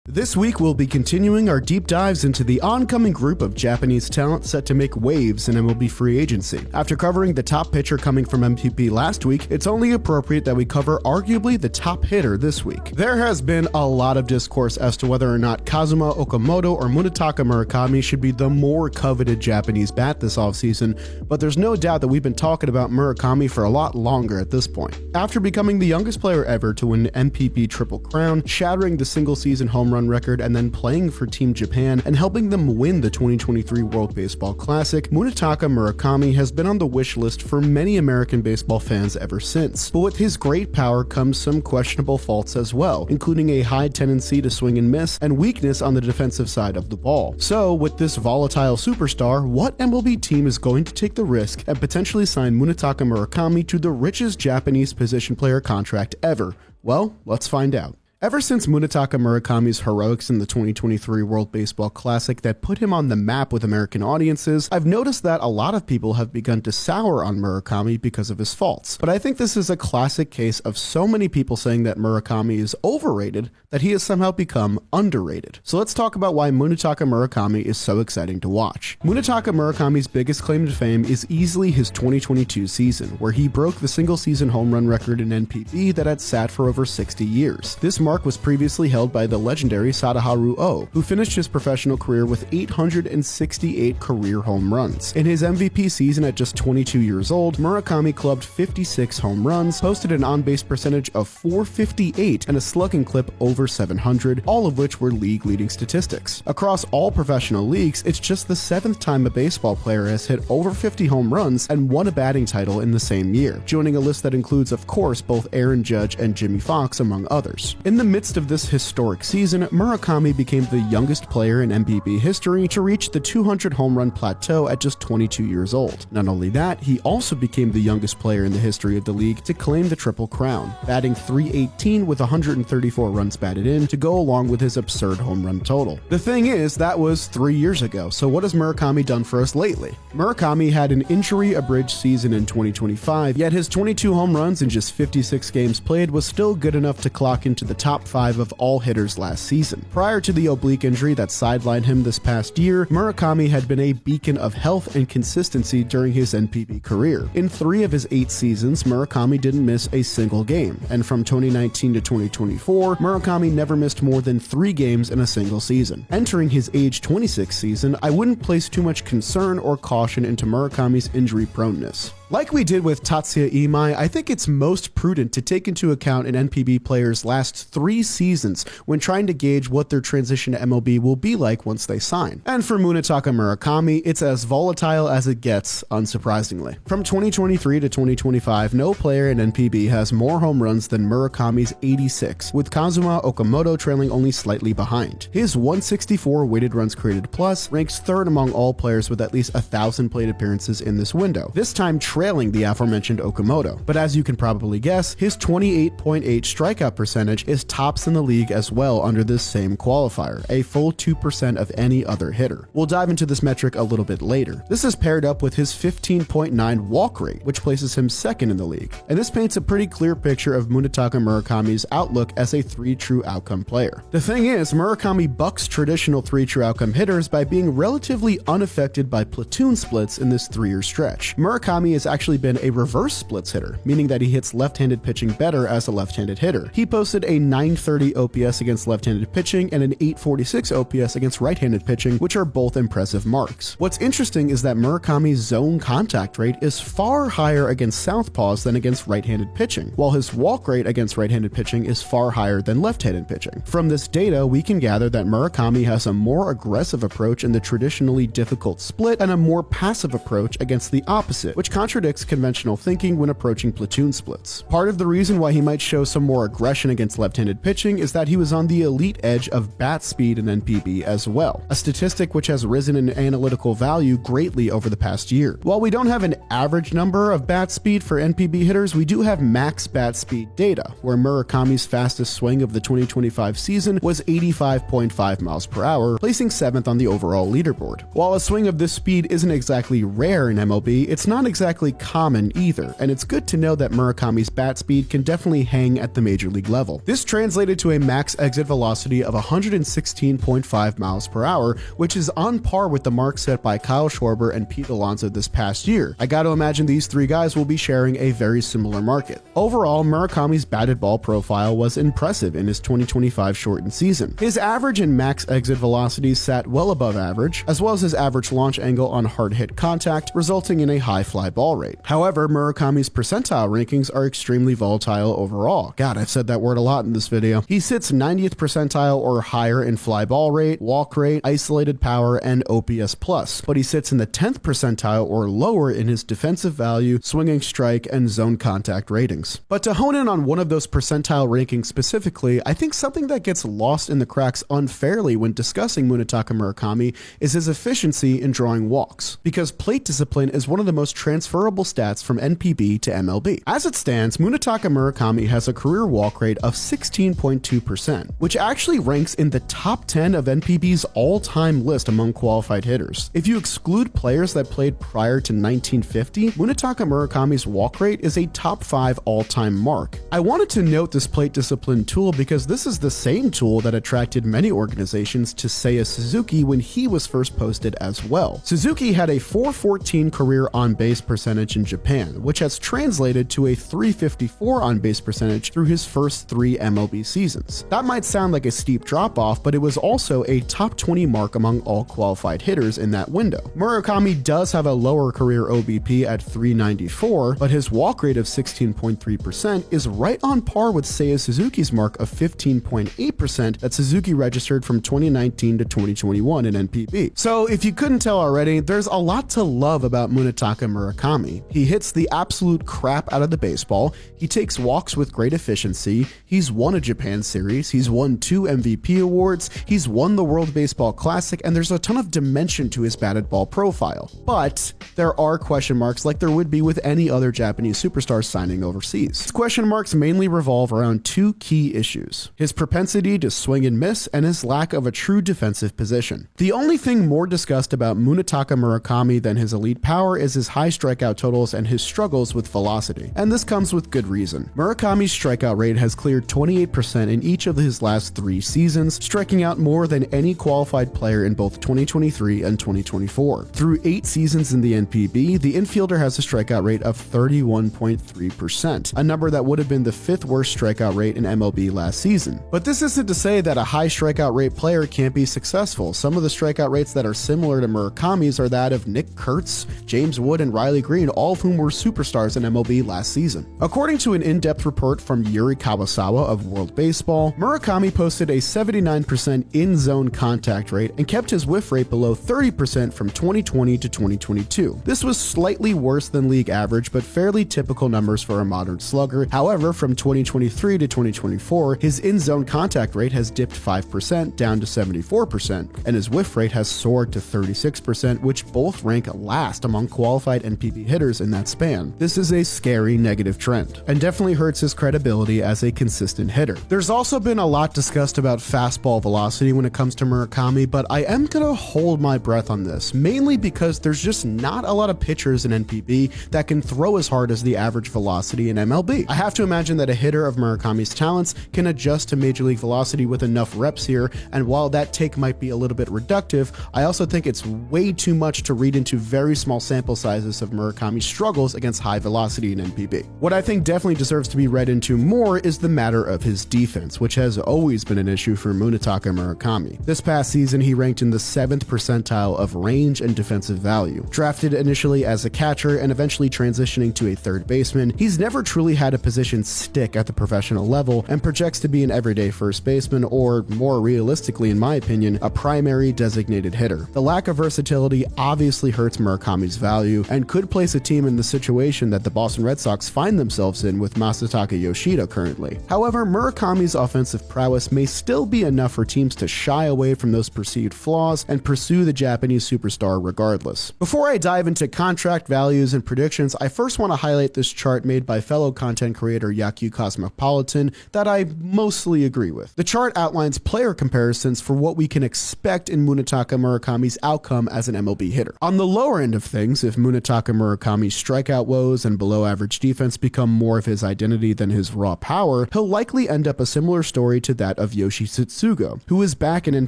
This week, we'll be continuing our deep dives into the oncoming group of Japanese talent set to make waves in MLB free agency. After covering the top pitcher coming from MVP last week, it's only appropriate that we cover arguably the top hitter this week. There has been a lot of discourse as to whether or not Kazuma Okamoto or Munetaka Murakami should be the more coveted Japanese bat this offseason, but there's no doubt that we've been talking about Murakami for a lot longer at this point. After becoming the youngest player ever to win an MVP Triple Crown, shattering the single-season home run record, and then playing for Team Japan and helping them win the 2023 World Baseball Classic, Munetaka Murakami has been on the wish list for many American baseball fans ever since. But with his great power comes some questionable faults as well, including a high tendency to swing and miss and weakness on the defensive side of the ball. So, with this volatile superstar, what MLB team is going to take the risk and potentially sign Munetaka Murakami to the richest Japanese position player contract ever? Well, let's find out. Ever since Munetaka Murakami's heroics in the 2023 World Baseball Classic that put him on the map with American audiences, I've noticed that a lot of people have begun to sour on Murakami because of his faults. But I think this is a classic case of so many people saying that Murakami is overrated that he has somehow become underrated. So let's talk about why Munetaka Murakami is so exciting to watch. Munetaka Murakami's biggest claim to fame is easily his 2022 season, where he broke the single-season home run record in NPB that had sat for over 60 years. This mark was previously held by the legendary Sadaharu Oh, who finished his professional career with 868 career home runs. In his MVP season at just 22 years old, Murakami clubbed 56 home runs, posted an on-base percentage of .458 and a slugging clip over 700, all of which were league-leading statistics. Across all professional leagues, it's just the 7th time a baseball player has hit over 50 home runs and won a batting title in the same year, joining a list that includes, of course, both Aaron Judge and Jimmy Fox, among others. In the midst of this historic season, Murakami became the youngest player in MVP history to reach the 200 home run plateau at just 22 years old. Not only that, he also became the youngest player in the history of the league to claim the Triple Crown, batting .318 with 134 runs batted in to go along with his absurd home run total. The thing is, that was 3 years ago, so what has Murakami done for us lately? Murakami had an injury-abridged season in 2025, yet his 22 home runs in just 56 games played was still good enough to clock into the top 5 of all hitters last season. Prior to the oblique injury that sidelined him this past year, Murakami had been a beacon of health and consistency during his NPB career. In 3 of his 8 seasons, Murakami didn't miss a single game, and from 2019 to 2024, Murakami never missed more than 3 games in a single season. Entering his age 26 season, I wouldn't place too much concern or caution into Murakami's injury proneness. Like we did with Tatsuya Imai, I think it's most prudent to take into account an NPB player's last 3 seasons when trying to gauge what their transition to MLB will be like once they sign. And for Munetaka Murakami, it's as volatile as it gets, unsurprisingly. From 2023 to 2025, no player in NPB has more home runs than Murakami's 86, with Kazuma Okamoto trailing only slightly behind. His 164 weighted runs created plus ranks 3rd among all players with at least 1,000 plate appearances in this window, this time trailing the aforementioned Okamoto. But as you can probably guess, his 28.8 strikeout percentage is tops in the league as well under this same qualifier, a full 2% of any other hitter. We'll dive into this metric a little bit later. This is paired up with his 15.9 walk rate, which places him 2nd in the league. And this paints a pretty clear picture of Munetaka Murakami's outlook as a 3 true outcome player. The thing is, Murakami bucks traditional 3 true outcome hitters by being relatively unaffected by platoon splits in this 3-year stretch. Murakami is actually been a reverse splits hitter, meaning that he hits left-handed pitching better as a left-handed hitter. He posted a 930 OPS against left-handed pitching and an 846 OPS against right-handed pitching, which are both impressive marks. What's interesting is that Murakami's zone contact rate is far higher against southpaws than against right-handed pitching, while his walk rate against right-handed pitching is far higher than left-handed pitching. From this data, we can gather that Murakami has a more aggressive approach in the traditionally difficult split and a more passive approach against the opposite, which contradicts conventional thinking when approaching platoon splits. Part of the reason why he might show some more aggression against left-handed pitching is that he was on the elite edge of bat speed in NPB as well, a statistic which has risen in analytical value greatly over the past year. While we don't have an average number of bat speed for NPB hitters, we do have max bat speed data, where Murakami's fastest swing of the 2025 season was 85.5 miles per hour, placing 7th on the overall leaderboard. While a swing of this speed isn't exactly rare in MLB, it's not exactly exactly common either, and it's good to know that Murakami's bat speed can definitely hang at the major league level. This translated to a max exit velocity of 116.5 miles per hour, which is on par with the mark set by Kyle Schwarber and Pete Alonso this past year. I gotta imagine these three guys will be sharing a very similar market. Overall, Murakami's batted ball profile was impressive in his 2025 shortened season. His average and max exit velocities sat well above average, as well as his average launch angle on hard hit contact, resulting in a high fly ball rate. However, Murakami's percentile rankings are extremely volatile overall. God, I've said that word a lot in this video. He sits 90th percentile or higher in fly ball rate, walk rate, isolated power, and OPS+, but he sits in the 10th percentile or lower in his defensive value, swinging strike, and zone contact ratings. But to hone in on one of those percentile rankings specifically, I think something that gets lost in the cracks unfairly when discussing Munetaka Murakami is his efficiency in drawing walks, because plate discipline is one of the most transferable stats from NPB to MLB. As it stands, Munetaka Murakami has a career walk rate of 16.2%, which actually ranks in the top 10 of NPB's all-time list among qualified hitters. If you exclude players that played prior to 1950, Munetaka Murakami's walk rate is a top 5 all-time mark. I wanted to note this plate discipline tool because this is the same tool that attracted many organizations to Seiya Suzuki when he was first posted as well. Suzuki had a .414 career on-base percentage in Japan, which has translated to a .354 on-base percentage through his first 3 MLB seasons. That might sound like a steep drop-off, but it was also a top 20 mark among all qualified hitters in that window. Murakami does have a lower career OBP at .394, but his walk rate of 16.3% is right on par with Seiya Suzuki's mark of 15.8% that Suzuki registered from 2019 to 2021 in NPB. So if you couldn't tell already, there's a lot to love about Munetaka Murakami. He hits the absolute crap out of the baseball, he takes walks with great efficiency, he's won a Japan series, he's won 2 MVP awards, he's won the World Baseball Classic, and there's a ton of dimension to his batted ball profile. But there are question marks like there would be with any other Japanese superstar signing overseas. These question marks mainly revolve around 2 key issues: his propensity to swing and miss and his lack of a true defensive position. The only thing more discussed about Munetaka Murakami than his elite power is his high strikeout totals and his struggles with velocity, and this comes with good reason. Murakami's strikeout rate has cleared 28% in each of his last 3 seasons, striking out more than any qualified player in both 2023 and 2024. Through 8 seasons in the NPB, the infielder has a strikeout rate of 31.3%, a number that would have been the 5th worst strikeout rate in MLB last season. But this isn't to say that a high strikeout rate player can't be successful. Some of the strikeout rates that are similar to Murakami's are that of Nick Kurtz, James Wood, and Riley Green, all of whom were superstars in MLB last season. According to an in-depth report from Yuri Kawasawa of World Baseball, Murakami posted a 79% in-zone contact rate and kept his whiff rate below 30% from 2020 to 2022. This was slightly worse than league average, but fairly typical numbers for a modern slugger. However, from 2023 to 2024, his in-zone contact rate has dipped 5% down to 74%, and his whiff rate has soared to 36%, which both rank last among qualified NPB hitters in that span. This is a scary negative trend, and definitely hurts his credibility as a consistent hitter. There's also been a lot discussed about fastball velocity when it comes to Murakami, but I am gonna hold my breath on this, mainly because there's just not a lot of pitchers in NPB that can throw as hard as the average velocity in MLB. I have to imagine that a hitter of Murakami's talents can adjust to major league velocity with enough reps here, and while that take might be a little bit reductive, I also think it's way too much to read into very small sample sizes of Murakami's struggles against high velocity in NPB. What I think definitely deserves to be read into more is the matter of his defense, which has always been an issue for Munetaka Murakami. This past season, he ranked in the 7th percentile of range and defensive value. Drafted initially as a catcher and eventually transitioning to a third baseman, he's never truly had a position stick at the professional level and projects to be an everyday first baseman, or more realistically in my opinion, a primary designated hitter. The lack of versatility obviously hurts Murakami's value and could place a team in the situation that the Boston Red Sox find themselves in with Masataka Yoshida currently. However, Murakami's offensive prowess may still be enough for teams to shy away from those perceived flaws and pursue the Japanese superstar regardless. Before I dive into contract values and predictions, I first want to highlight this chart made by fellow content creator Yaku Cosmopolitan that I mostly agree with. The chart outlines player comparisons for what we can expect in Munetaka Murakami's outcome as an MLB hitter. On the lower end of things, if Munetaka Murakami's strikeout woes and below-average defense become more of his identity than his raw power, he'll likely end up a similar story to that of Yoshi Tsutsugo, who is back in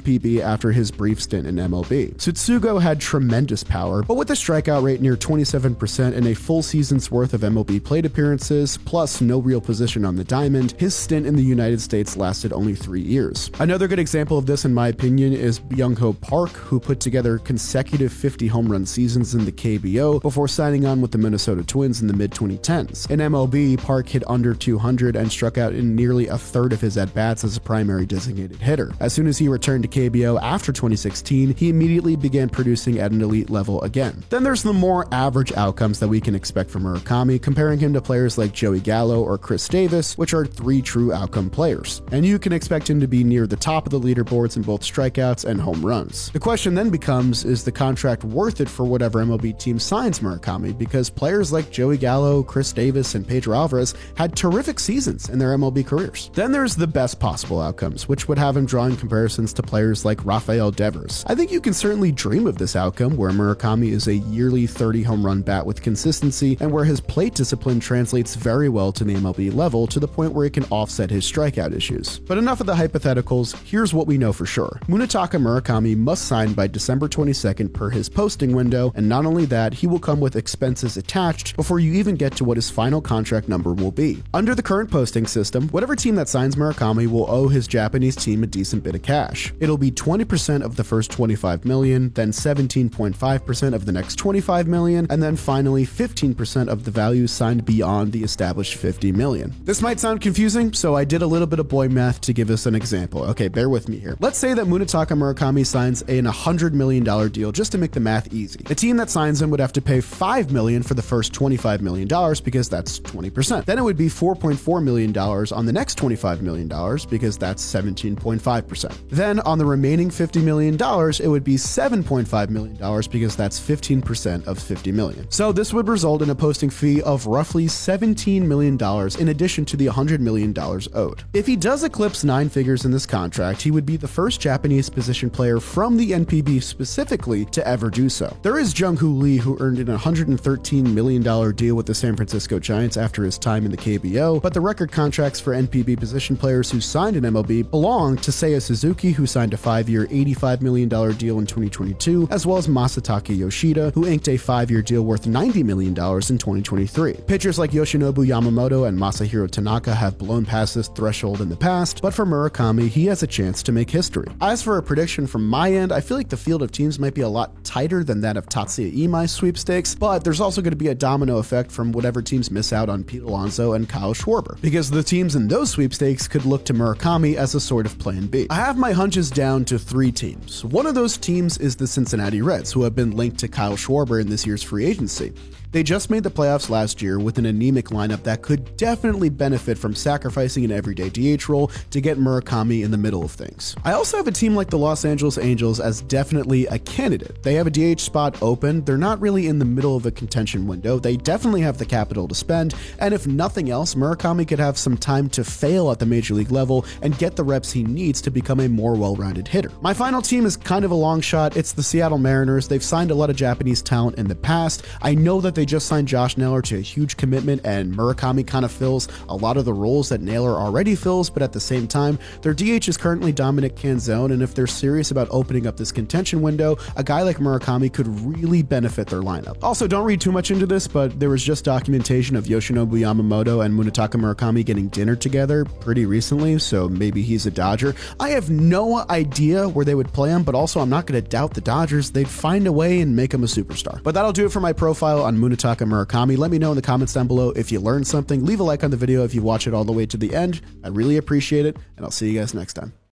NPB after his brief stint in MLB. Tsutsugo had tremendous power, but with a strikeout rate near 27% and a full season's worth of MLB plate appearances, plus no real position on the diamond, his stint in the United States lasted only 3 years. Another good example of this, in my opinion, is Byung-ho Park, who put together consecutive 50 home run seasons in the KBO before signing on with the Minnesota Twins in the mid-2010s. In MLB, Park hit under 200 and struck out in nearly a third of his at-bats as a primary designated hitter. As soon as he returned to KBO after 2016, he immediately began producing at an elite level again. Then there's the more average outcomes that we can expect from Murakami, comparing him to players like Joey Gallo or Chris Davis, which are 3 true outcome players. And you can expect him to be near the top of the leaderboards in both strikeouts and home runs. The question then becomes, is the contract worth it for whatever MLB team signs Murakami? Because players like Joey Gallo, Chris Davis, and Pedro Alvarez had terrific seasons in their MLB careers. Then there's the best possible outcomes, which would have him drawing comparisons to players like Rafael Devers. I think you can certainly dream of this outcome, where Murakami is a yearly 30 home run bat with consistency, and where his plate discipline translates very well to the MLB level, to the point where it can offset his strikeout issues. But enough of the hypotheticals, here's what we know for sure. Munetaka Murakami must sign by December 22nd per his posting window, and not only that, he will come with expenses attached before you even get to what his final contract number will be. Under the current posting system, whatever team that signs Murakami will owe his Japanese team a decent bit of cash. It'll be 20% of the first $25 million, then 17.5% of the next $25 million, and then finally 15% of the value signed beyond the established $50 million. This might sound confusing, so I did a little bit of boy math to give us an example. Okay, bear with me here. Let's say that Munetaka Murakami signs an $100 million deal, just to make the math easy. The team that signs him would have to pay $5 million for the first $25 million, because that's 20%. Then it would be $4.4 million on the next $25 million, because that's 17.5%. Then on the remaining $50 million, it would be $7.5 million, because that's 15% of $50 million. So this would result in a posting fee of roughly $17 million in addition to the $100 million owed. If he does eclipse 9 figures in this contract, he would be the first Japanese position player from the NPB specifically to ever do so. There is Jung-Hoo Lee, who earned an $113 million deal with the San Francisco Giants after his time in the KBO, but the record contracts for NPB position players who signed in MLB belong to Seiya Suzuki, who signed a 5-year $85 million deal in 2022, as well as Masataka Yoshida, who inked a 5-year deal worth $90 million in 2023. Pitchers like Yoshinobu Yamamoto and Masahiro Tanaka have blown past this threshold in the past, but for Murakami, he has a chance to make history. As for a prediction from my end, I feel like the field of teams might be a lot tighter than that of Tatsuya Imai's sweepstakes, but there's also going to be a domino effect from whatever teams miss out on Pete Alonso and Kyle Schwarber, because the teams in those sweepstakes could look to Murakami as a sort of plan B. I have my hunches down to 3 teams. One of those teams is the Cincinnati Reds, who have been linked to Kyle Schwarber in this year's free agency. They just made the playoffs last year with an anemic lineup that could definitely benefit from sacrificing an everyday DH role to get Murakami in the middle of things. I also have a team like the Los Angeles Angels as definitely a candidate. They have a DH spot open, they're not really in the middle of a contention window, they definitely have the capital to spend, and if nothing else, Murakami could have some time to fail at the major league level and get the reps he needs to become a more well-rounded hitter. My final team is kind of a long shot. It's the Seattle Mariners. They've signed a lot of Japanese talent in the past. I know that they just signed Josh Naylor to a huge commitment, and Murakami kind of fills a lot of the roles that Naylor already fills, but at the same time, their DH is currently Dominic Canzone, and if they're serious about opening up this contention window, a guy like Murakami could really benefit their lineup. Also, don't read too much into this, but there was just documentation of Yoshinobu Yamamoto and Munetaka Murakami getting dinner together pretty recently, so maybe he's a Dodger. I have no idea where they would play him, but also I'm not going to doubt the Dodgers. They'd find a way and make him a superstar. But that'll do it for my profile on Munetaka Murakami. Let me know in the comments down below if you learned something. Leave a like on the video if you watch it all the way to the end. I really appreciate it, and I'll see you guys next time.